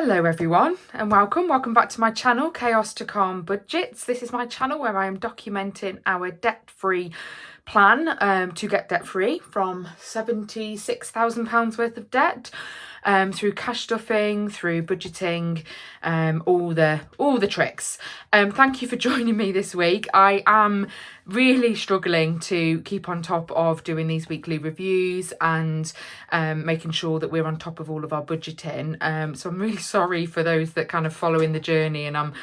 Hello everyone and welcome back to my channel, Chaos to Calm Budgets. This is my channel where I am documenting our debt-free plan to get debt-free from £76,000 worth of debt through cash stuffing, through budgeting, all the tricks. Thank you for joining me this week. I am really struggling to keep on top of doing these weekly reviews and making sure that we're on top of all of our budgeting. So I'm really sorry for those that kind of following the journey and I'm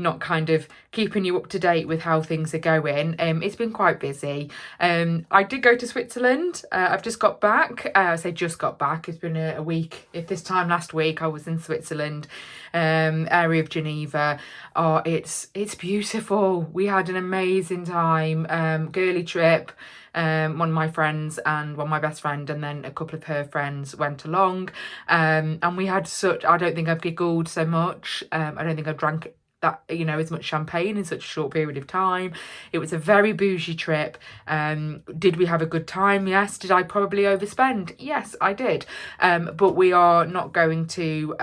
not kind of keeping you up to date with how things are going. It's been quite busy. I did go to Switzerland. I've just got back. I say just got back. It's been a week. If this time last week I was in Switzerland, area of Geneva. Oh, it's beautiful. We had an amazing time. Girly trip. One of my friends and one of my best friend and then a couple of her friends went along, and we had such, I don't think I've giggled so much. I don't think I've drank that, as much champagne in such a short period of time. It was a very bougie trip. Did we have a good time? Yes. Did I probably overspend? Yes, I did. But we are not going to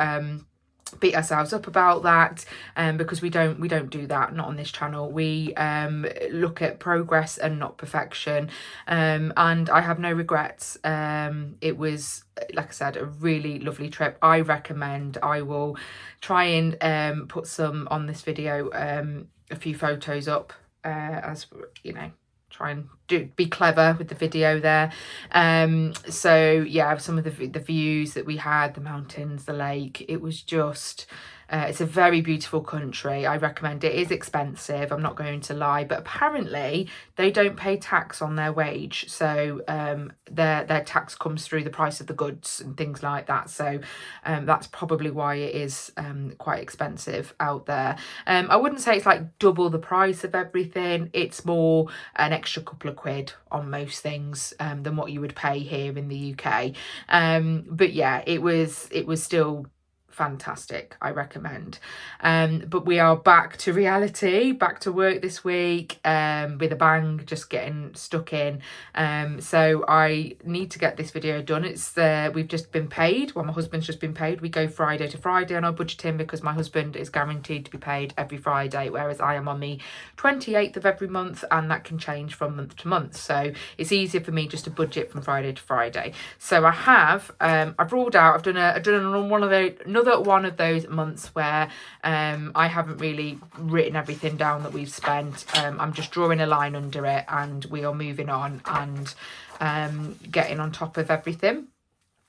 beat ourselves up about that, because we don't do that, not on this channel. We look at progress and not perfection, and I have no regrets. It was, like I said, a really lovely trip. I recommend. I will try and put some on this video, a few photos up, as try and be clever with the video there. So yeah, some of the views that we had, the mountains, the lake, it was just it's a very beautiful country. I recommend it. It is expensive, I'm not going to lie, but apparently they don't pay tax on their wage, so their tax comes through the price of the goods and things like that. So that's probably why it is quite expensive out there. I wouldn't say it's like double the price of everything. It's more an extra couple of quid on most things than what you would pay here in the UK. But yeah, it was still fantastic. I recommend. But we are back to reality, back to work this week, with a bang, just getting stuck in. So I need to get this video done. It's we've just been paid. Well, my husband's just been paid. We go Friday to Friday on our budgeting because my husband is guaranteed to be paid every Friday, whereas I am on the 28th of every month, and that can change from month to month. So it's easier for me just to budget from Friday to Friday. So I have I've ruled out. I've done another one of those months where I haven't really written everything down that we've spent. I'm just drawing a line under it and we are moving on and getting on top of everything.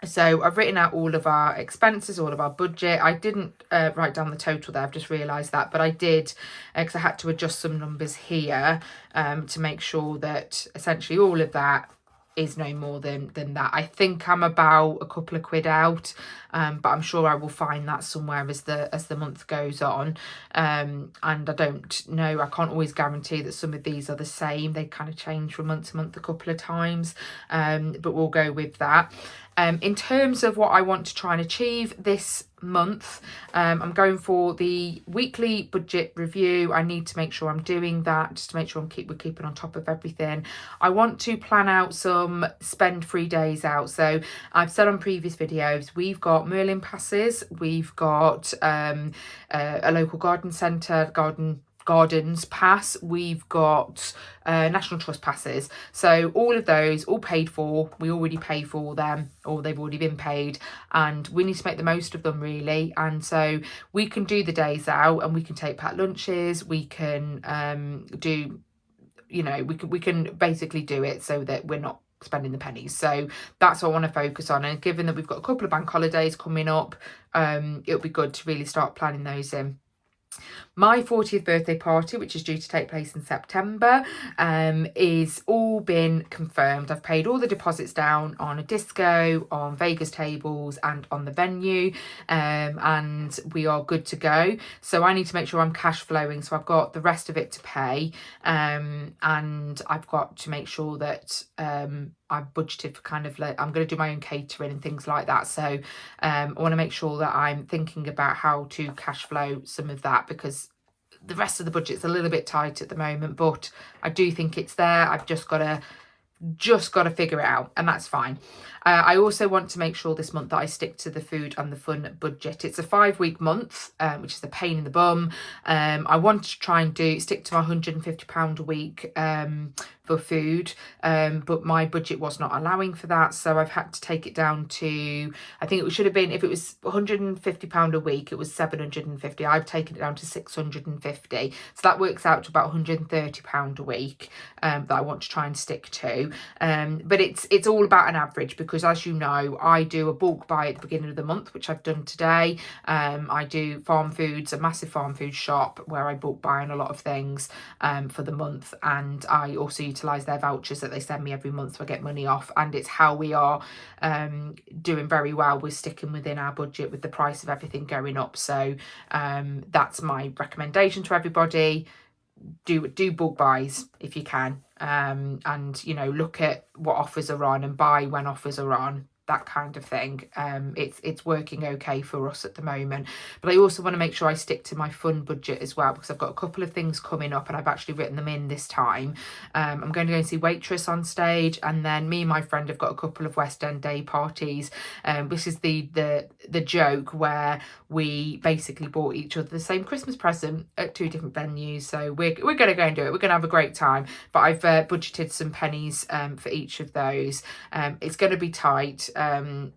So I've written out all of our expenses, all of our budget. I didn't write down the total there, I've just realised that, but I did, because I had to adjust some numbers here to make sure that essentially all of that is no more than that. I think I'm about a couple of quid out, but I'm sure I will find that somewhere as the month goes on. And I don't know, I can't always guarantee that some of these are the same. They kind of change from month to month a couple of times, but we'll go with that. In terms of what I want to try and achieve this month, I'm going for the weekly budget review. I need to make sure I'm doing that, just to make sure we're keeping on top of everything. I want to plan out some spend-free days out. So I've said on previous videos, we've got Merlin passes, we've got a local garden centre, gardens pass, we've got National Trust passes. So all of those, all paid for. We already pay for them, or they've already been paid, and we need to make the most of them really. And so we can do the days out and we can take packed lunches, we can do, we can basically do it so that we're not spending the pennies. So that's what I want to focus on, and given that we've got a couple of bank holidays coming up, it'll be good to really start planning those in. My 40th birthday party, which is due to take place in September, is all been confirmed. I've paid all the deposits down on a disco, on Vegas tables and on the venue, and we are good to go. So I need to make sure I'm cash flowing, so I've got the rest of it to pay, and I've got to make sure that I've budgeted for kind of like, I'm going to do my own catering and things like that. So I want to make sure that I'm thinking about how to cash flow some of that, because the rest of the budget's a little bit tight at the moment, but I do think it's there. I've just got to just got to figure it out, and that's fine. I also want to make sure this month that I stick to the food and the fun budget. It's a 5-week month, which is a pain in the bum. I want to try and stick to my £150 a week for food, but my budget was not allowing for that, so I've had to take it down to, I think it should have been, if it was £150 a week, it was 750. I've taken it down to 650, so that works out to about £130 a week that I want to try and stick to. But it's all about an average, because as you know, I do a bulk buy at the beginning of the month, which I've done today. I do Farm Foods, a massive farm food shop where I bulk buy on a lot of things for the month, and I also utilise their vouchers that they send me every month, so I get money off, and it's how we are doing very well. We're sticking within our budget with the price of everything going up, so that's my recommendation to everybody. Do bulk buys if you can, and you know, look at what offers are on and buy when offers are on, that kind of thing. It's working okay for us at the moment, but I also want to make sure I stick to my fun budget as well, because I've got a couple of things coming up and I've actually written them in this time. I'm going to go and see Waitress on stage, and then me and my friend have got a couple of West End day parties. This is the joke where we basically bought each other the same Christmas present at 2 different venues, so we're going to go and do it. We're going to have a great time, but I've budgeted some pennies for each of those. It's going to be tight,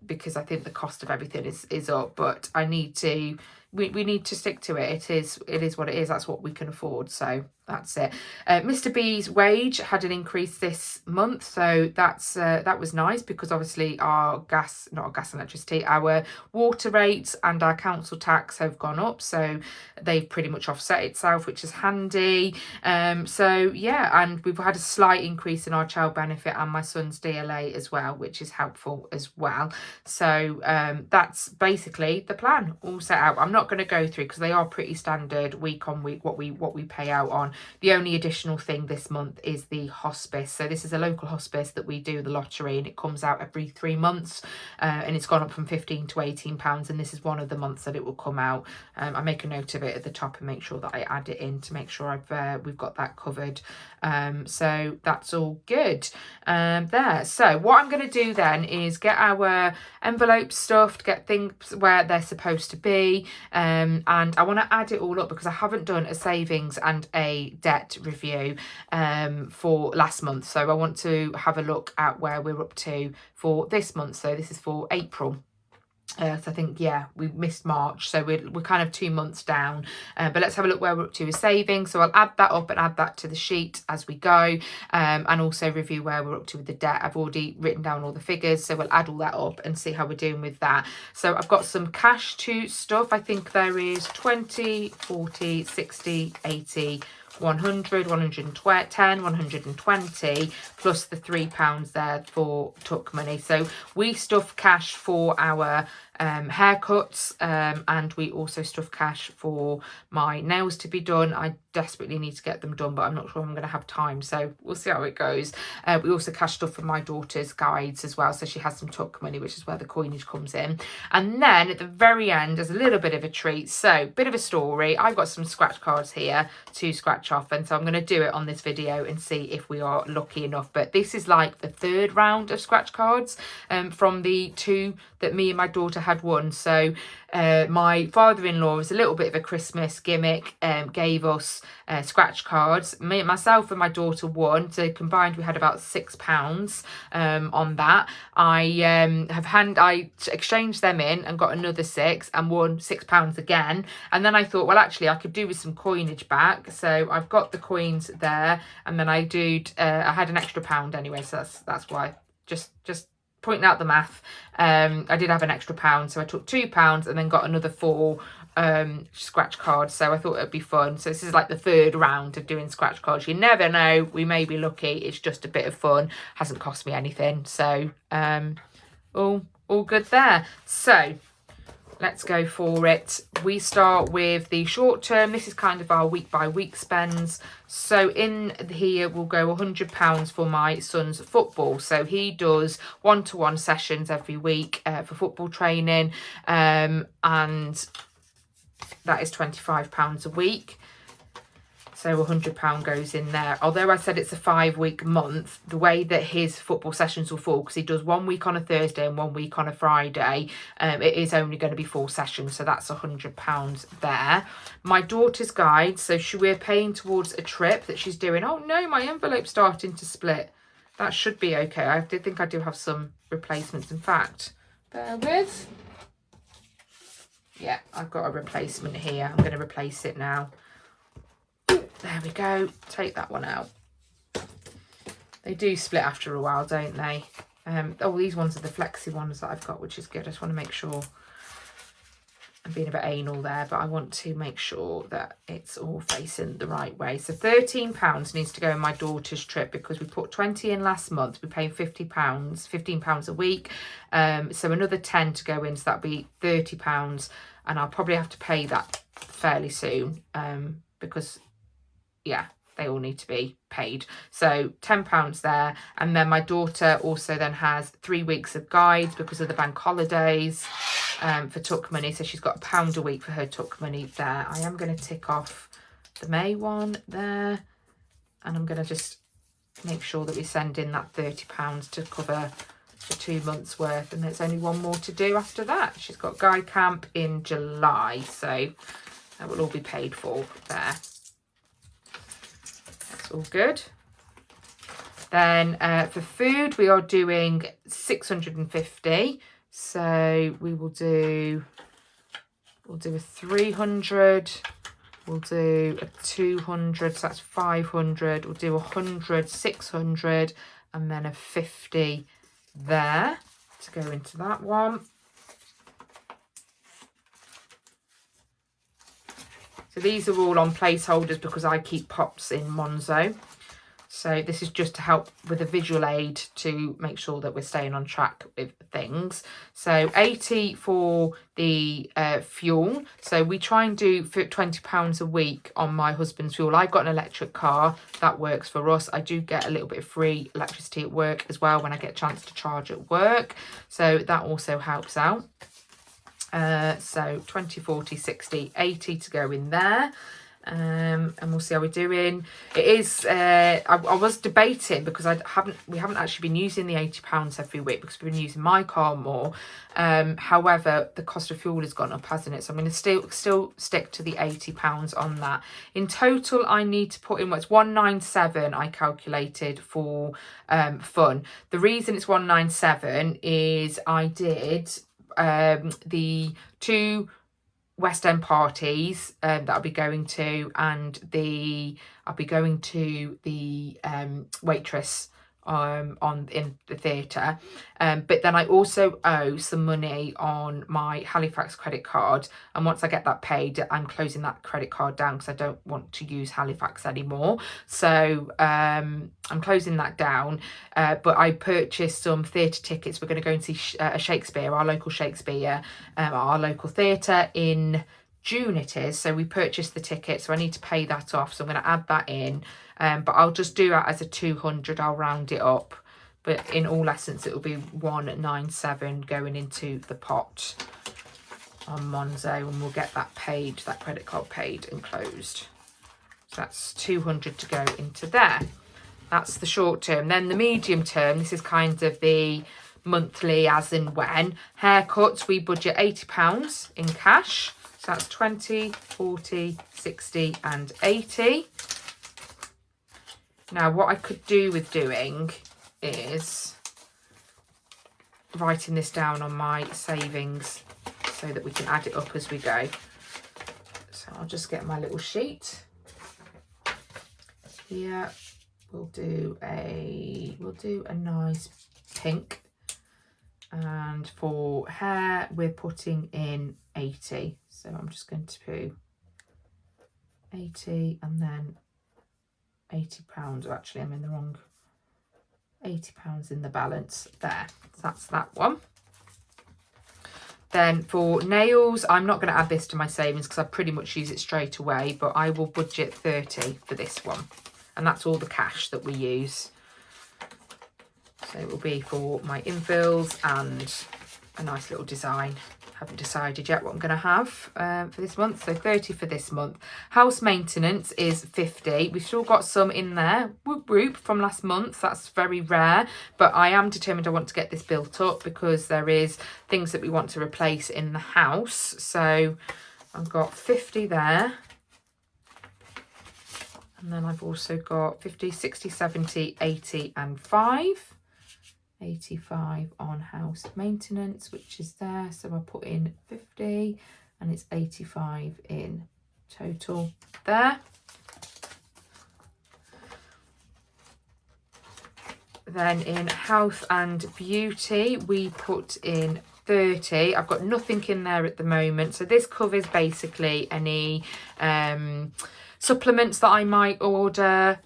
because I think the cost of everything is up, but I need to, we need to stick to it. It is what it is. That's what we can afford, so that's it. Mr. B's wage had an increase this month, so that was nice, because obviously our not gas and electricity, our water rates and our council tax have gone up, so they've pretty much offset itself, which is handy. So yeah, and we've had a slight increase in our child benefit and my son's DLA as well, which is helpful as well. So that's basically the plan all set out. I'm not going to go through, because they are pretty standard week on week what we pay out on. The only additional thing this month is the hospice. So this is a local hospice that we do the lottery, and it comes out every 3 months, and it's gone up from £15 to £18, and this is one of the months that it will come out. I make a note of it at the top and make sure that I add it in to make sure we've got that covered. So that's all good there. So what I'm going to do then is get our envelopes stuffed, get things where they're supposed to be, and I want to add it all up, because I haven't done a savings and a debt review for last month, so I want to have a look at where we're up to for this month. So this is for April. So I think, yeah, we missed March, so we're kind of 2 months down, but let's have a look where we're up to with savings. So I'll add that up and add that to the sheet as we go, and also review where we're up to with the debt. I've already written down all the figures, so we'll add all that up and see how we're doing with that. So I've got some cash to stuff. I think there is 20, 40, 60, 80, 100, 110, 120, plus the £3 there for tuck money. So we stuff cash for our haircuts, and we also stuff cash for my nails to be done. I desperately need to get them done, but I'm not sure I'm going to have time, so we'll see how it goes. We also cash stuff for my daughter's guides as well, so she has some tuck money, which is where the coinage comes in. And then at the very end, there's a little bit of a treat. So bit of a story. I've got some scratch cards here to scratch off, and so I'm going to do it on this video and see if we are lucky enough. But this is like the 3rd round of scratch cards from the 2 that me and my daughter had won. So my father-in-law, was a little bit of a Christmas gimmick, gave us scratch cards. Myself and my daughter won, so combined we had about £6 on that. I exchanged them in and got another 6 and won £6 again. And then I thought, well, actually I could do with some coinage back, so I've got the coins there, and then I had an extra £1 anyway, so that's why, just pointing out the math. I did have an extra £1, so I took £2 and then got another 4 scratch cards, so I thought it'd be fun. So this is like the 3rd round of doing scratch cards. You never know, we may be lucky. It's just a bit of fun, hasn't cost me anything, so all good there. So let's go for it. We start with the short term. This is kind of our week by week spends. So in here we'll go £100 for my son's football. So he does 1-to-1 sessions every week for football training, and that is £25 a week. So £100 goes in there. Although I said it's a 5-week month, the way that his football sessions will fall, because he does 1 week on a Thursday and 1 week on a Friday, it is only going to be 4 sessions. So that's £100 there. My daughter's guide. So we're paying towards a trip that she's doing. Oh no, my envelope's starting to split. That should be okay. I did think I do have some replacements. In fact, bear with. Yeah, I've got a replacement here. I'm going to replace it now. There we go. Take that one out. They do split after a while, don't they? Oh, these ones are the flexi ones that I've got, which is good. I just want to make sure. I'm being a bit anal there, but I want to make sure that it's all facing the right way. So £13 needs to go in my daughter's trip because we put 20 in last month. We're paying £15 a week. So another 10 to go in, so that'll be £30. And I'll probably have to pay that fairly soon because, yeah, they all need to be paid. So £10 there. And then my daughter also then has 3 weeks of guides because of the bank holidays for tuck money. So she's got £1 a week for her tuck money there. I am going to tick off the May one there. And I'm going to just make sure that we send in that £30 to cover for 2 months worth. And there's only one more to do after that. She's got guide camp in July. So that will all be paid for there. All good. Then for food we are doing 650, so we'll do a 300, we'll do a 200, so that's 500, we'll do 100, 600, and then a 50 there to go into that one. So these are all on placeholders because I keep pops in Monzo. So this is just to help with a visual aid to make sure that we're staying on track with things. So 80 for the fuel. So we try and do £20 a week on my husband's fuel. I've got an electric car. That works for us. I do get a little bit of free electricity at work as well when I get a chance to charge at work. So that also helps out. So 20, 40, 60, 80 to go in there. And we'll see how we're doing. It is I was debating because we haven't actually been using the £80 every week because we've been using my car more. However, the cost of fuel has gone up, hasn't it? So I'm going to still stick to the £80 on that. In total, I need to put in what's 197 I calculated for fun. The reason it's 197 is I did the 2 West End parties that I'll be going to, and I'll be going to the waitress in the theatre, but then I also owe some money on my Halifax credit card, and once I get that paid I'm closing that credit card down because I don't want to use Halifax anymore. So I'm closing that down, but I purchased some theatre tickets. We're going to go and see a Shakespeare, our local Shakespeare, our local theatre in June it is. So we purchased the ticket, so I need to pay that off, so I'm going to add that in. But I'll just do that as a 200. I'll round it up, but in all essence it will be 197 going into the pot on Monzo, and we'll get that paid, that credit card paid and closed. So that's 200 to go into there. That's the short term. Then the medium term, this is kind of the monthly as and when. Haircuts, we budget £80 in cash. So that's 20, 40, 60 and 80. Now, what I could do with doing is writing this down on my savings so that we can add it up as we go. So I'll just get my little sheet. Here, we'll do a nice pink. And for hair, we're putting in 80. So I'm just going to put 80 and then £80, or actually I'm in the wrong, £80 in the balance there. So that's that one. Then for nails, I'm not going to add this to my savings because I pretty much use it straight away, but I will budget 30 for this one. And that's all the cash that we use. So it will be for my infills and a nice little design haven't decided yet what I'm going to have for this month. So 30 for this month. House maintenance is 50. We've still got some in there. Whoop whoop from last month. That's very rare. But I am determined I want to get this built up because there is things that we want to replace in the house. So I've got 50 there. And then I've also got 50, 60, 70, 80 and 5. 85 on house maintenance, which is there. So I put in 50 and it's 85 in total there. Then in health and beauty, we put in 30. I've got nothing in there at the moment. So this covers basically any supplements that I might order,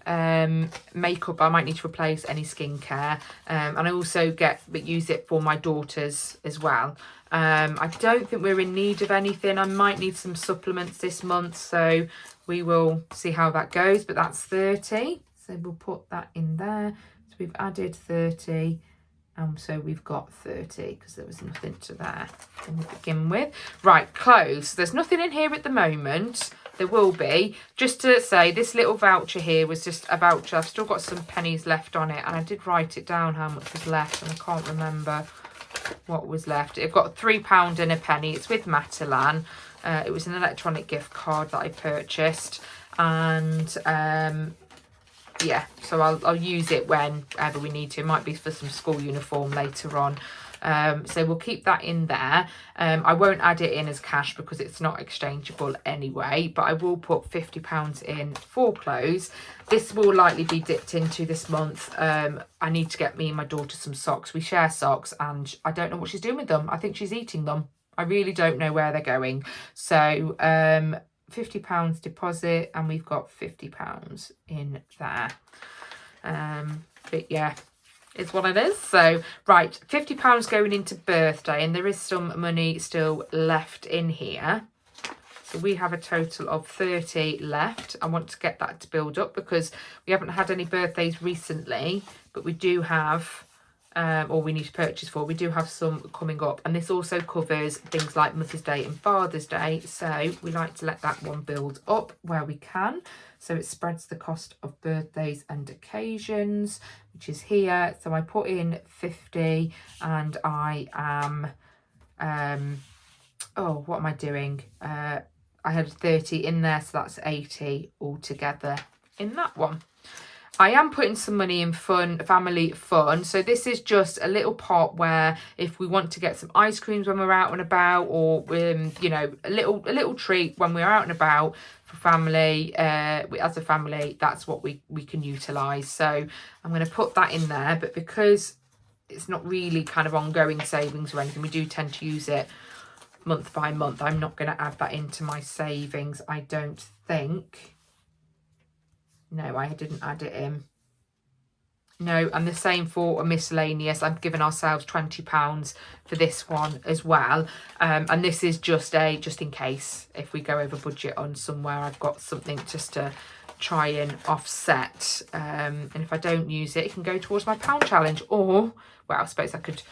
makeup I might need to replace, any skincare, and I also use it for my daughters as well. I don't think we're in need of anything. I might need some supplements this month, so we will see how that goes, but that's 30, so we'll put that in there. So we've added 30, so we've got 30 because there was nothing to there to begin with. Right, clothes. There's nothing in here at the moment. There will be. Just to say, this little voucher here was just a voucher. I've still got some pennies left on it, and I did write it down how much was left, and I can't remember what was left. I've got £3 and a penny. It's with Matalan. It was an electronic gift card that I purchased, and yeah, so I'll use it whenever we need to. It might be for some school uniform later on. So we'll keep that in there. I won't add it in as cash because it's not exchangeable anyway, but I will put £50 in for clothes. This will likely be dipped into this month. I need to get me and my daughter some socks. We share socks and I don't know what she's doing with them. I think she's eating them. I really don't know where they're going. So £50 deposit, and we've got £50 in there. But yeah, it's what it is. So right, £50 going into birthday, and there is some money still left in here. So we have a total of 30 left. I want to get that to build up because we haven't had any birthdays recently, but we do have or we need to purchase for. We do have some coming up, and this also covers things like Mother's Day and Father's Day, so we like to let that one build up where we can, so it spreads the cost of birthdays and occasions, which is here. So I put in 50, and I am oh, what am I doing? I had 30 in there, so that's 80 altogether in that one. I am putting some money in family fun. So this is just a little pot where if we want to get some ice creams when we're out and about, or you know, a little treat when we're out and about for family, as a family, that's what we can utilise. So I'm going to put that in there, but because it's not really kind of ongoing savings or anything, we do tend to use it month by month. I'm not going to add that into my savings, I don't think. No, I didn't add it in. No, and the same for a miscellaneous. I've given ourselves £20 for this one as well. And this is just in case if we go over budget on somewhere, I've got something just to try and offset. And if I don't use it, it can go towards my pound challenge. Or, well, I suppose I could...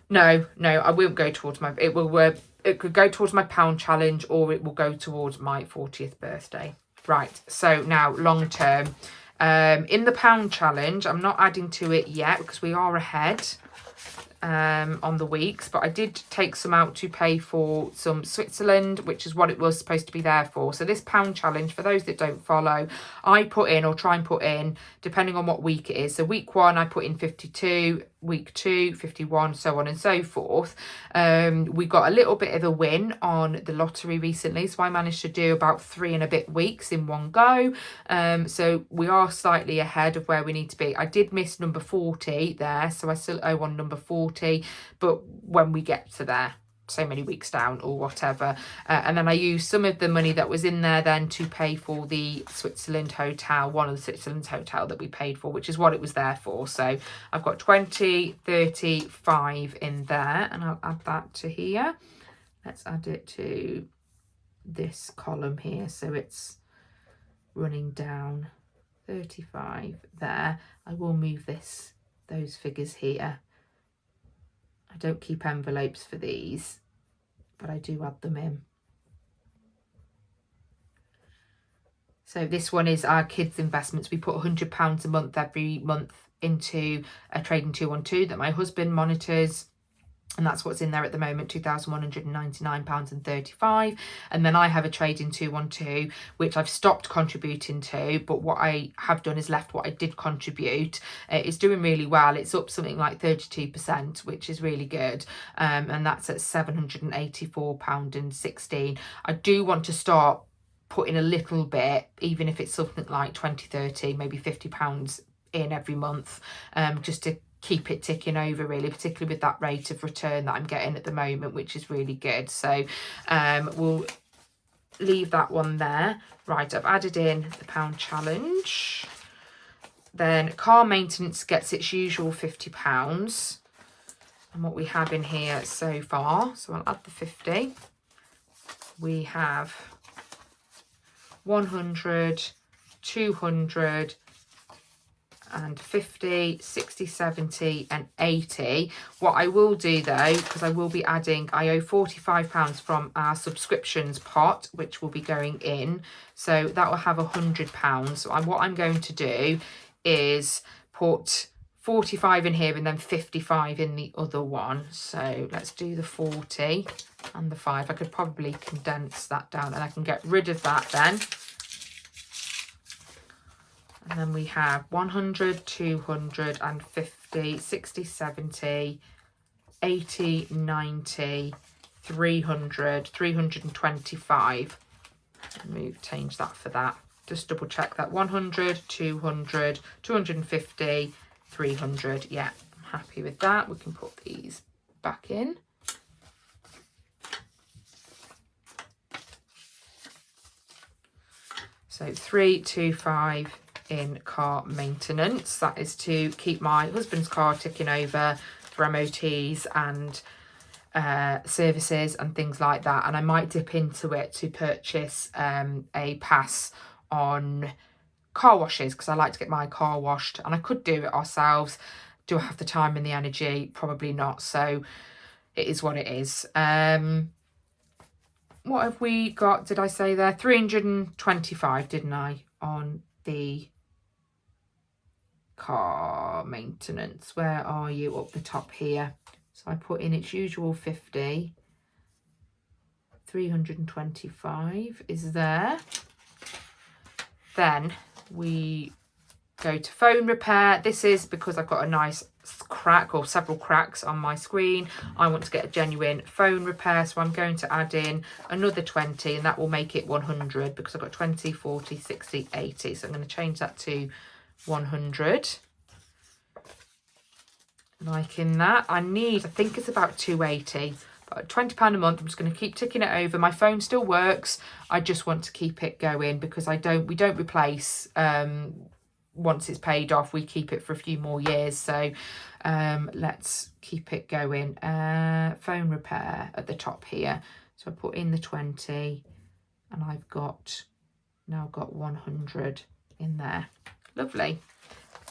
No, I won't go towards my... It could go towards my pound challenge, or it will go towards my 40th birthday. Right, so now long term, in the pound challenge, I'm not adding to it yet because we are ahead on the weeks, but I did take some out to pay for some Switzerland, which is what it was supposed to be there for. So this pound challenge, for those that don't follow, I put in, or try and put in, depending on what week it is. So week 1, I put in 52, week 2, 51, so on and so forth. We got a little bit of a win on the lottery recently, so I managed to do about 3 and a bit weeks in one go. So we are slightly ahead of where we need to be. I did miss number 40 there, so I still owe on number 40, but when we get to there, so many weeks down or whatever, and then I used some of the money that was in there then to pay for the Switzerland hotel, one of the Switzerland's hotel that we paid for, which is what it was there for. So I've got 20, 35 in there, and I'll add that to here. Let's add it to this column here, so it's running down 35 there. I will move those figures here. I don't keep envelopes for these, but I do add them in. So this one is our kids' investments. We put £100 a month every month into a Trading 212 that my husband monitors. And that's what's in there at the moment, £2,199.35. And then I have a Trading 212, which I've stopped contributing to. But what I have done is left what I did contribute. It's doing really well. It's up something like 32%, which is really good. And that's at £784.16. I do want to start putting a little bit, even if it's something like 20, 30, maybe £50 in every month, just to keep it ticking over, really, particularly with that rate of return that I'm getting at the moment, which is really good. So we'll leave that one there. Right, I've added in the pound challenge. Then car maintenance gets its usual £50. And what we have in here so far, so I'll add the 50. We have 100, 200, and 50, 60, 70 and 80. What I will do though, because I will be adding, I owe £45 from our subscriptions pot, which will be going in. So that will have £100. So what I'm going to do is put 45 in here and then 55 in the other one. So let's do the 40 and the 5. I could probably condense that down and I can get rid of that then. And then we have 100, 250, 60, 70, 80, 90, 300, 325. Change that for that. Just double check that. 100, 200, 250, 300. Yeah, I'm happy with that. We can put these back in. So 325 in car maintenance. That is to keep my husband's car ticking over for MOTs and services and things like that. And I might dip into it to purchase a pass on car washes, because I like to get my car washed, and I could do it ourselves. Do I have the time and the energy? Probably not. So it is what it is. What have we got? Did I say there? 325, didn't I, on the car maintenance? Where are you? Up the top here. So I put in its usual 50. 325 is there. Then we go to phone repair. This is because I've got a nice crack or several cracks on my screen. I want to get a genuine phone repair, so I'm going to add in another 20, and that will make it 100 because I've got 20, 40, 60, 80. So I'm going to change that to 100. Liking that. I think it's about 280. But £20 a month, I'm just going to keep ticking it over. My phone still works. I just want to keep it going because we don't replace once it's paid off. We keep it for a few more years. So let's keep it going. Phone repair at the top here. So I put in the 20 and I've now got 100 in there. Lovely.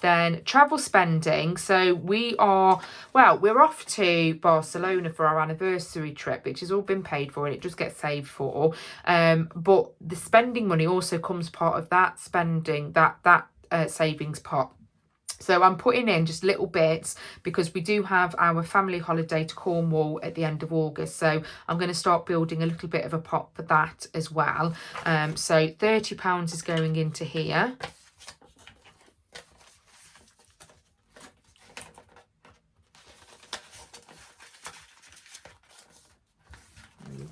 Then travel spending. So we're off to Barcelona for our anniversary trip, which has all been paid for and it just gets saved for. But the spending money also comes part of that spending, that savings pot. So I'm putting in just little bits because we do have our family holiday to Cornwall at the end of August. So I'm going to start building a little bit of a pot for that as well. So £30 is going into here.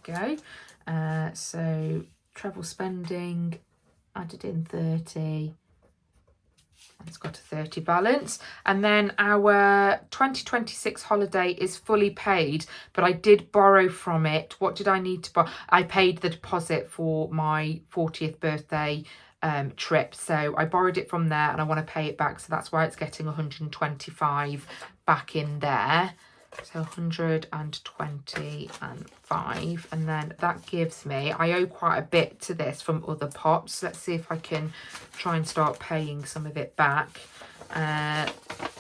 Go. So travel spending, added in 30. It's got a 30 balance. And then our 2026 holiday is fully paid, but I did borrow from it. What did I need to borrow? I paid the deposit for my 40th birthday trip. So I borrowed it from there and I want to pay it back. So that's why it's getting 125 back in there. So 125, and then that gives me, I owe quite a bit to this from other pots. Let's see if I can try and start paying some of it back.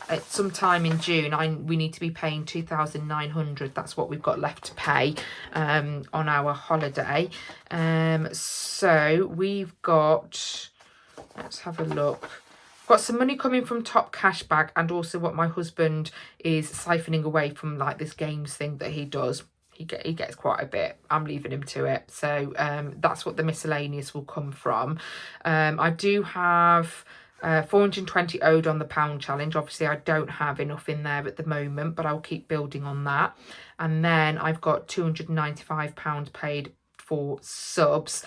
at some time in June, we need to be paying 2,900. That's what we've got left to pay on our holiday. So we've got, let's have a look. Got some money coming from Top Cashback, and also what my husband is siphoning away from like this games thing that he does. He gets quite a bit. I'm leaving him to it. So that's what the miscellaneous will come from. I do have 420 owed on the pound challenge. Obviously, I don't have enough in there at the moment, but I'll keep building on that. And then I've got £295 paid for subs.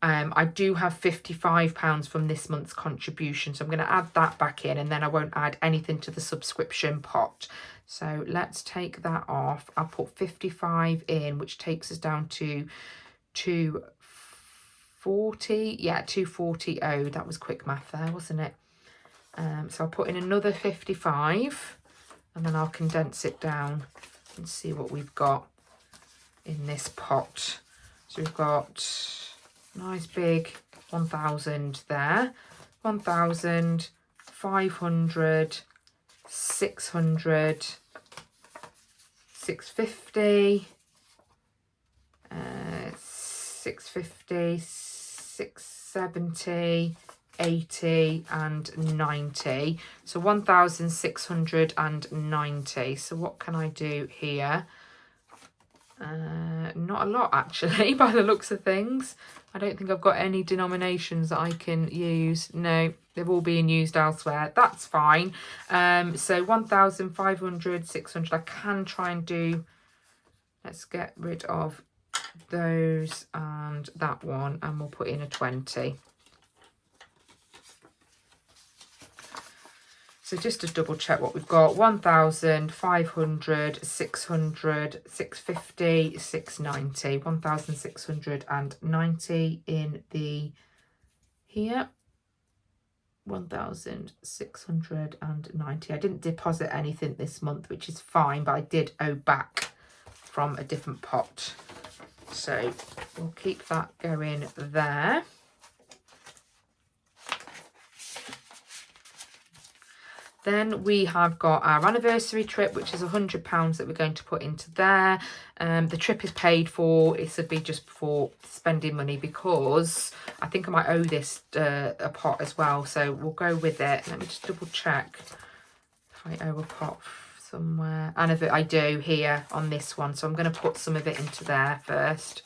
I do have £55 from this month's contribution, so I'm going to add that back in, and then I won't add anything to the subscription pot. So let's take that off. I'll put 55 in, which takes us down to 240. Yeah, 240 owed. That was quick math there, wasn't it? So I'll put in another 55, and then I'll condense it down and see what we've got in this pot. So we've got nice big 1,000 there, 1,000, 500, 600, 650, 650, 670, 80 and 90. So 1,690. So what can I do here? Not a lot actually, by the looks of things. I don't think I've got any denominations that I can use. No, they're all being used elsewhere. That's fine. So 1,500, 600. I can try and do, let's get rid of those and that one, and we'll put in a 20. So just to double check what we've got, 1,500, 600, 650, 690, 1,690 in the here, 1,690. I didn't deposit anything this month, which is fine, but I did owe back from a different pot. So we'll keep that going there. Then we have got our anniversary trip, which is £100 that we're going to put into there. The trip is paid for. It's a bit just for spending money, because I think I might owe this a pot as well. So we'll go with it. Let me just double check if I owe a pot somewhere. And if I do here on this one. So I'm going to put some of it into there first.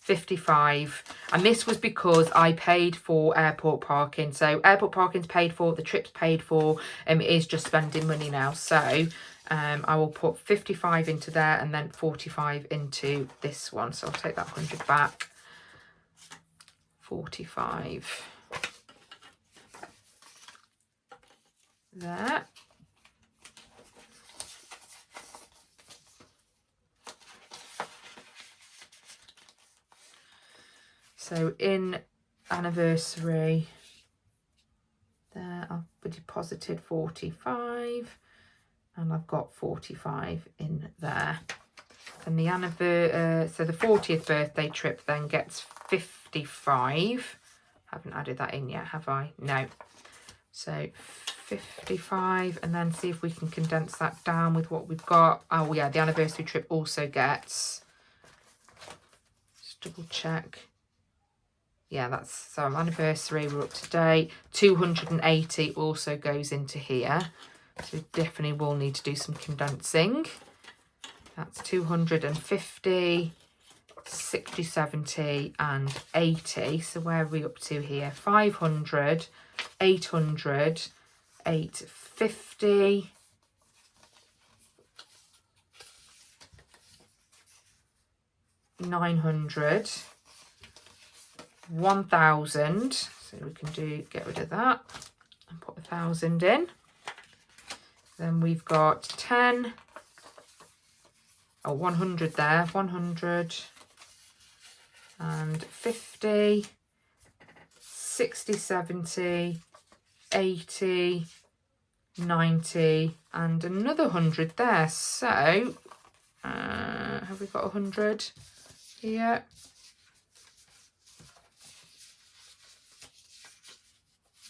55, and this was because I paid for airport parking. So airport parking's paid for, the trip's paid for, it is just spending money now. So I will put 55 into there and then 45 into this one. So I'll take that 100 back. 45 there. So in anniversary, there I've deposited 45, and I've got 45 in there. And the so the 40th birthday trip then gets 55. Haven't added that in yet, have I? No. So 55, and then see if we can condense that down with what we've got. Oh yeah, the anniversary trip also gets, just double check. Yeah, that's, so anniversary, we're up to date. 280 also goes into here. So we definitely will need to do some condensing. That's 250, 60, 70 and 80. So where are we up to here? 500, 800, 850, 900, 1,000, so we can get rid of that and put 1,000 in. Then we've got 10, 100 there, 100 and 50, 60, 70, 80, 90 and another 100 there. So have we got 100 here?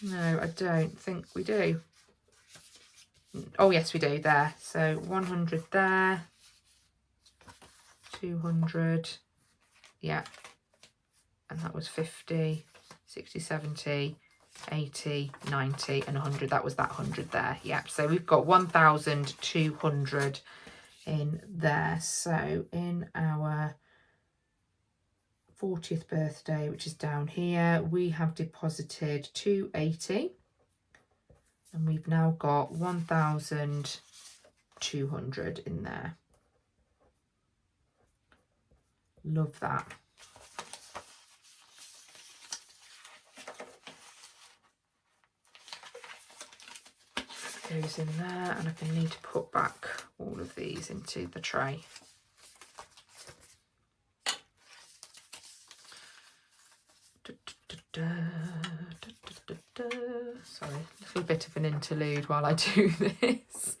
No, I don't think we do. Oh yes, we do there. So 100 there, 200, yeah, and that was 50, 60, 70, 80, 90 and 100. That was that 100 there. Yeah, so we've got 1,200 in there. So in our 40th birthday, which is down here, we have deposited 280 and we've now got 1,200 in there. Love that. Goes in there, and I can need to put back all of these into the tray. Sorry, a little bit of an interlude while I do this.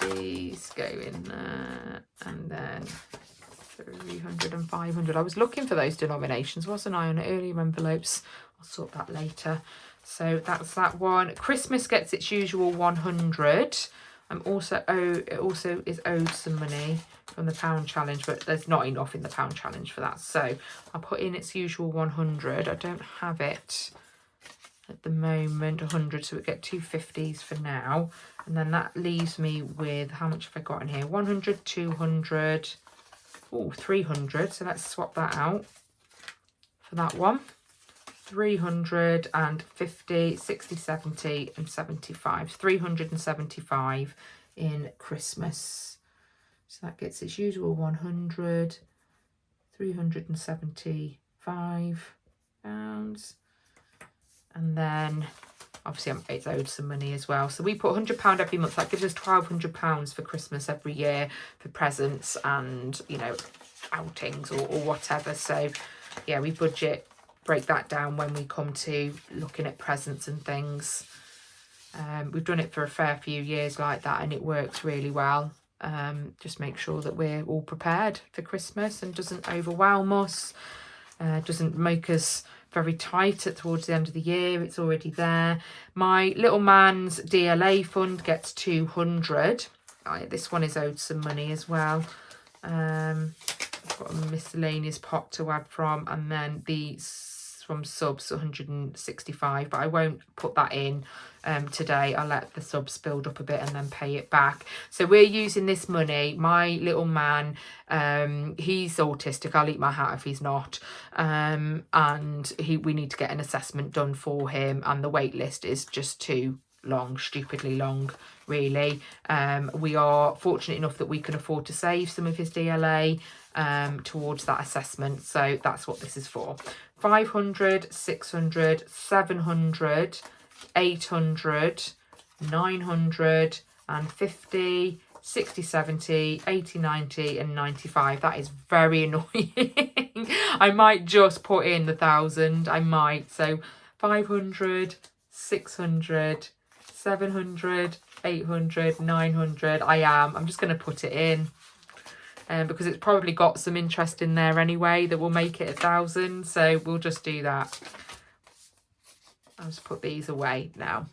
50s go in there, and then 300 and 500. I was looking for those denominations, wasn't I, on earlier envelopes? I'll sort that later. So that's that one. Christmas gets its usual 100. It also is owed some money from the pound challenge, but there's not enough in the pound challenge for that. So I'll put in its usual 100. I don't have it at the moment, 100, so we get 250s for now. And then that leaves me with, how much have I got in here? 100, 200, 300. So let's swap that out for that one. 350, 60, 70 and 75. 375 in Christmas. So that gets its usual 100, 375 pounds. And then obviously it's owed some money as well. So we put £100 every month. That gives us £1,200 for Christmas every year for presents and, you know, outings or whatever. So yeah, we break that down when we come to looking at presents and things. We've done it for a fair few years like that, and it works really well. Just make sure that we're all prepared for Christmas and doesn't overwhelm us, doesn't make us very tight towards the end of the year. It's already there. My little man's DLA fund gets 200. This one is owed some money as well. I've got a miscellaneous pot to add from, and then these from subs 165, but I won't put that in today. I'll let the subs build up a bit and then pay it back. So we're using this money. My little man, he's autistic. I'll eat my hat if he's not, and we need to get an assessment done for him, and the wait list is just too long, stupidly long, really. We are fortunate enough that we can afford to save some of his DLA towards that assessment, so that's what this is for. 500, 600, 700, 800, 900 and 50, 60, 70, 80, 90 and 95. That is very annoying. I might just put in the 1,000. I might. So 500, 600, 700, 800, 900. I'm just going to put it in. Because it's probably got some interest in there anyway that will make it 1,000. So we'll just do that. I'll just put these away now.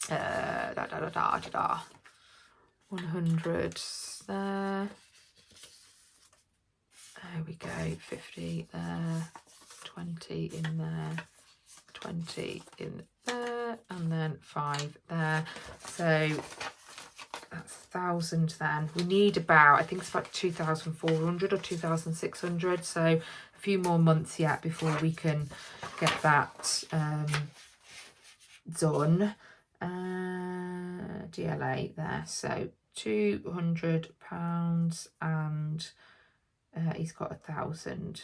100 there. There we go. 50 there. 20 in there. 20 in there. And then 5 there. So that's 1,000 then. We need about, I think it's about 2,400 or 2,600. So a few more months yet before we can get that done. DLA there. So £200 and he's got 1,000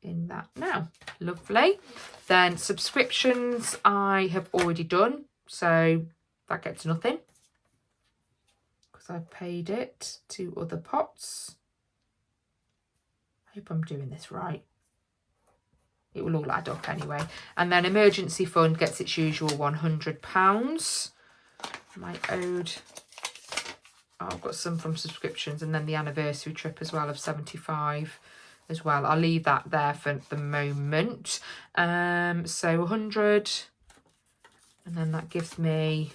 in that now. Lovely. Then subscriptions I have already done. So that gets nothing. I've paid it to other pots. I hope I'm doing this right. It will all add up anyway. And then emergency fund gets its usual £100. My owed, I've got some from subscriptions, and then the anniversary trip as well of 75 as well. I'll leave that there for the moment. So 100 And then that gives me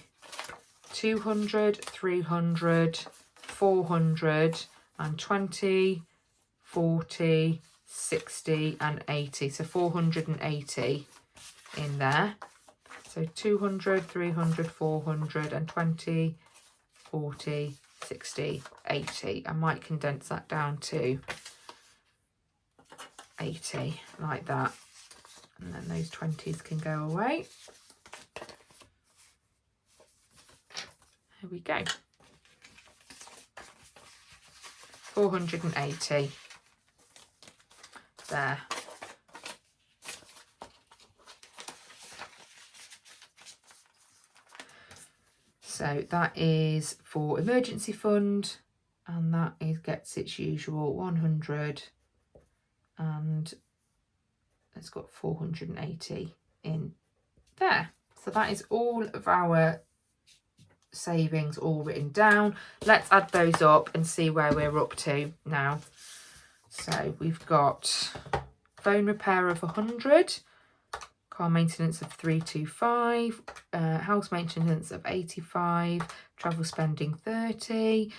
200, 300, 400 and 20, 40, 60 and 80. So 480 in there. So 200, 300, 400 and 20, 40, 60, 80. I might condense that down to 80 like that. And then those 20s can go away. Here we go. 480 there. So that is for emergency fund, and that is gets its usual 100, and it's got 480 in there. So that is all of our savings all written down. Let's add those up and see where we're up to now. So we've got phone repair of 100, car maintenance of 325, house maintenance of 85, travel spending 30,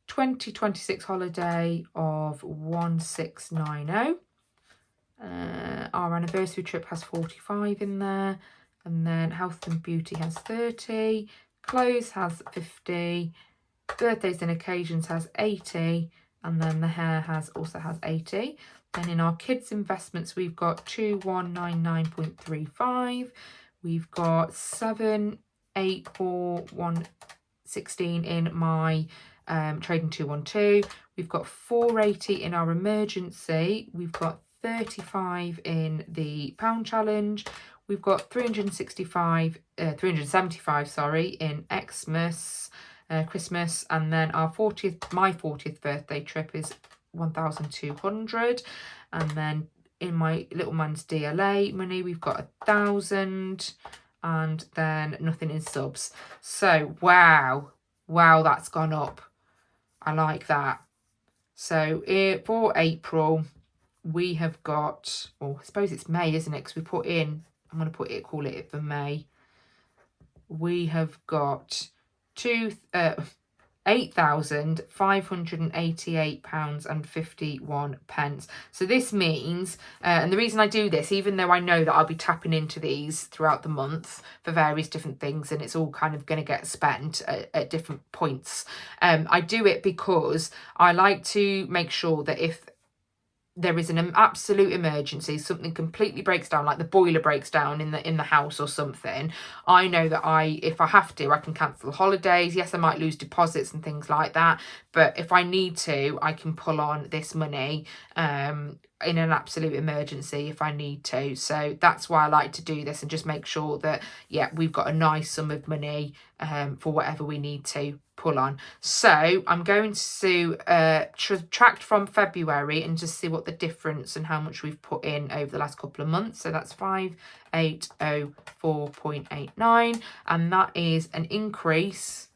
2026 holiday of 1690. Our anniversary trip has 45 in there, and then health and beauty has 30, clothes has 50, birthdays and occasions has 80, and then the hair also has 80. Then in our kids investments, we've got 2199.35. We've got 784.116 in my trading 212. We've got 480 in our emergency. We've got 35 in the pound challenge. We've got 375 in Xmas, Christmas, and then my 40th birthday trip is 1,200, and then in my little man's DLA money we've got 1,000, and then nothing in subs. So wow, that's gone up. I like that. So for April we have got, well, I suppose it's May, isn't it? Because we put in, I'm going to call it for May. We have got £8,588.51. So this means, and the reason I do this, even though I know that I'll be tapping into these throughout the month for various different things, and it's all kind of going to get spent at different points, I do it because I like to make sure that if there is an absolute emergency, something completely breaks down, like the boiler breaks down in the house or something, I know that if I have to, I can cancel holidays. Yes, I might lose deposits and things like that, but if I need to, I can pull on this money in an absolute emergency if I need to. So that's why I like to do this and just make sure that, yeah, we've got a nice sum of money for whatever we need to pull on. So I'm going to subtract from February and just see what the difference and how much we've put in over the last couple of months. So that's 5804.89, and that is an increase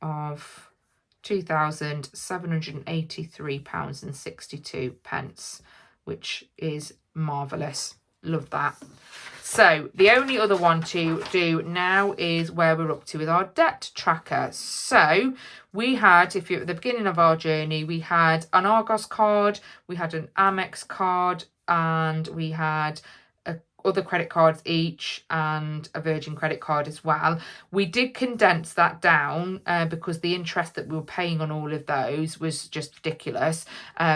of £2,783.62, which is marvellous. Love that. So the only other one to do now is where we're up to with our debt tracker. So we had, if you're at the beginning of our journey, we had an Argos card, we had an Amex card, and we had other credit cards each, and a Virgin credit card as well. We did condense that down because the interest that we were paying on all of those was just ridiculous.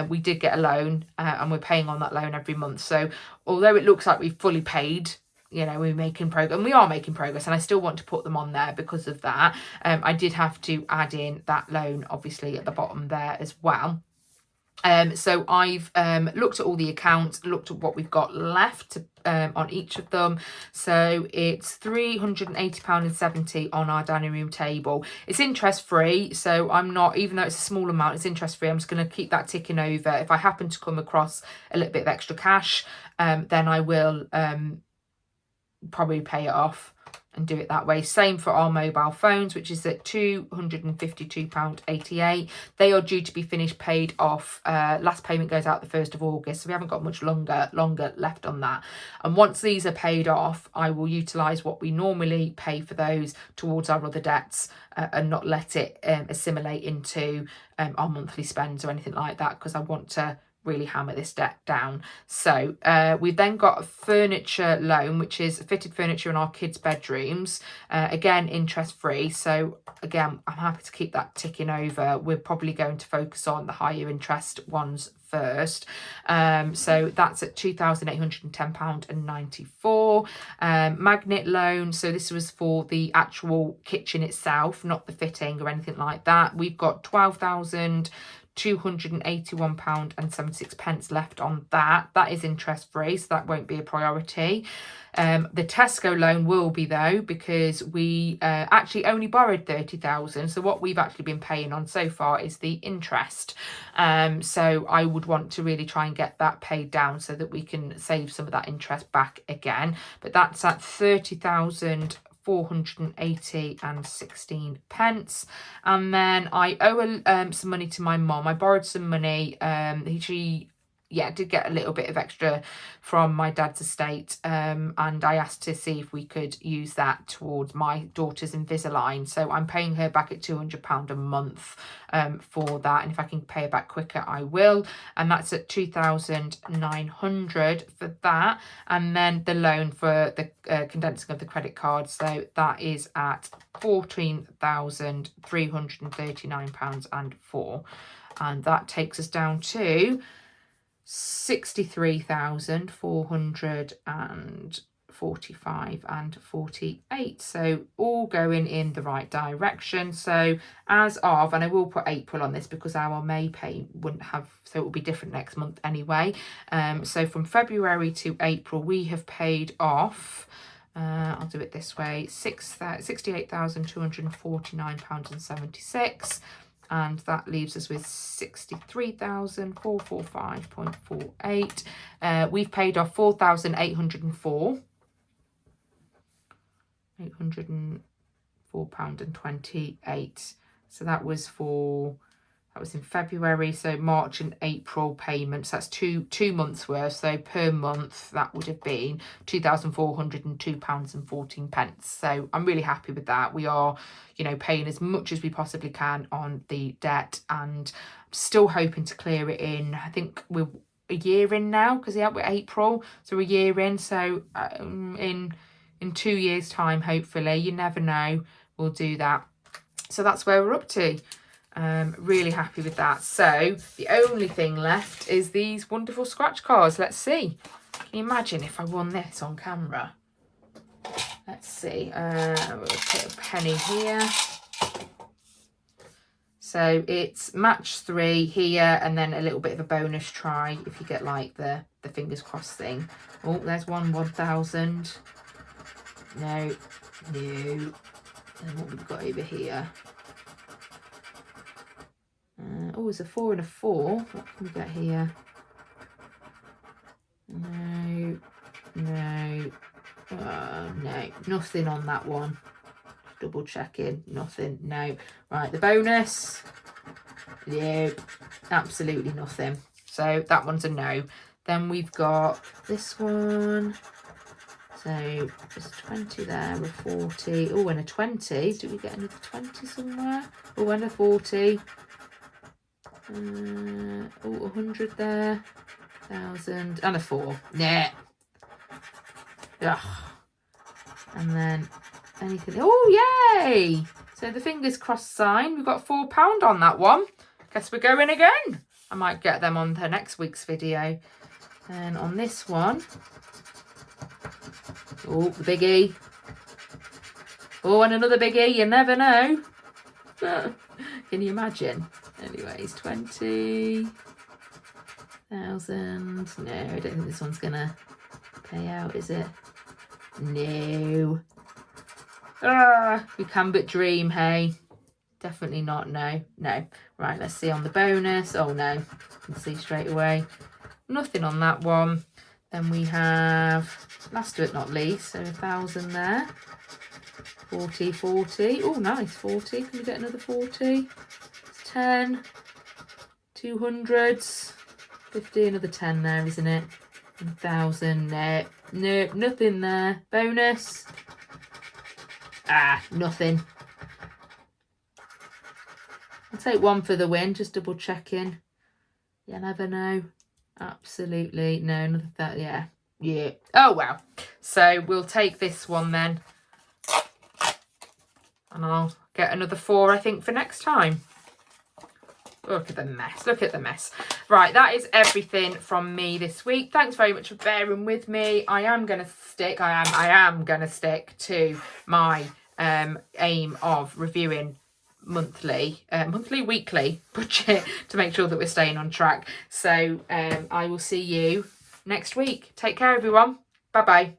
We did get a loan and we're paying on that loan every month. So although it looks like we've fully paid, you know, we're making progress, and we are making progress, and I still want to put them on there because of that. I did have to add in that loan, obviously, at the bottom there as well. So I've looked at all the accounts, looked at what we've got left on each of them. So it's £380.70 on our dining room table. It's interest free, so I'm not, even though it's a small amount, it's interest free. I'm just going to keep that ticking over. If I happen to come across a little bit of extra cash, then I will probably pay it off and do it that way. Same for our mobile phones, which is at £252.88. They are due to be finished, paid off. Last payment goes out the 1st of August, so we haven't got much longer left on that. And once these are paid off, I will utilise what we normally pay for those towards our other debts, and not let it assimilate into our monthly spends or anything like that, because I want to really hammer this debt down. So we've then got a furniture loan, which is fitted furniture in our kids' bedrooms, again interest free. So again, I'm happy to keep that ticking over. We're probably going to focus on the higher interest ones first. So that's at £2,810.94. Magnet loan, so this was for the actual kitchen itself, not the fitting or anything like that. We've got £12,281.76 left on that. That is interest free, so that won't be a priority. The Tesco loan will be, though, because we actually only borrowed 30,000. So what we've actually been paying on so far is the interest. So I would want to really try and get that paid down so that we can save some of that interest back again. But that's at 30,480.16 pence. And then I owe some money to my mum. I borrowed some money. She did get a little bit of extra from my dad's estate, and I asked to see if we could use that towards my daughter's Invisalign. So I'm paying her back at £200 a month for that, and if I can pay her back quicker I will, and that's at 2,900 for that. And then the loan for the condensing of the credit card, so that is at £14,339.04, and that takes us down to 63,445.48. So all going in the right direction. So as of, and I will put April on this because our May pay wouldn't have, so it will be different next month anyway. So from February to April we have paid off, I'll do it this way, £68,249.76. and that leaves us with 63,445.48. We've paid off 4,804. £804.28. So that was in February. So March and April payments, that's two months worth. So per month that would have been £2,402.14. So I'm really happy with that. We are, paying as much as we possibly can on the debt, and still hoping to clear it in. I think we're a year in now, because we're April, so we're a year in. So in 2 years' time, hopefully, you never know, we'll do that. So that's where we're up to. Really happy with that. So the only thing left is these wonderful scratch cards. Let's see. Can you imagine if I won this on camera? Let's see. We'll put a penny here. So it's match 3 here, and then a little bit of a bonus try if you get like the fingers crossed thing. Oh, there's 1,000. No. And what we've got over here? It's a 4 and a 4. What can we get here? No. No, nothing on that one. Double checking, nothing. No. Right, the bonus. No, absolutely nothing. So that one's a no. Then we've got this one. So there's a 20 there, a 40. Oh, and a 20. Do we get another 20 somewhere? Oh, and a 40. 100 there. 1,000 and a 4. Nah. Ugh. And then anything. Oh, yay! So the fingers crossed sign. We've got £4 on that one. Guess we're going again. I might get them on the next week's video. And on this one. Oh, the biggie. Oh, and another biggie. You never know. Can you imagine? Anyways, 20,000. No, I don't think this one's gonna pay out, is it? No. We can but dream, hey. Definitely not. No. Right, let's see on the bonus. Oh no, you can see straight away. Nothing on that one. Then we have, last but not least, so 1,000 there. 40, 40. Oh, nice, 40. Can we get another 40? It's 10. 200s. 50, another 10 there, isn't it? 1,000. No, nothing there. Bonus. Ah, nothing. I'll take one for the win, just double checking. You never know. Absolutely. No, another that. Yeah. Oh, well. So we'll take this one then. And I'll get another 4, I think, for next time. Look at the mess. Look at the mess. Right, that is everything from me this week. Thanks very much for bearing with me. I am going to stick to my aim of reviewing weekly budget to make sure that we're staying on track. So I will see you next week. Take care, everyone. Bye-bye.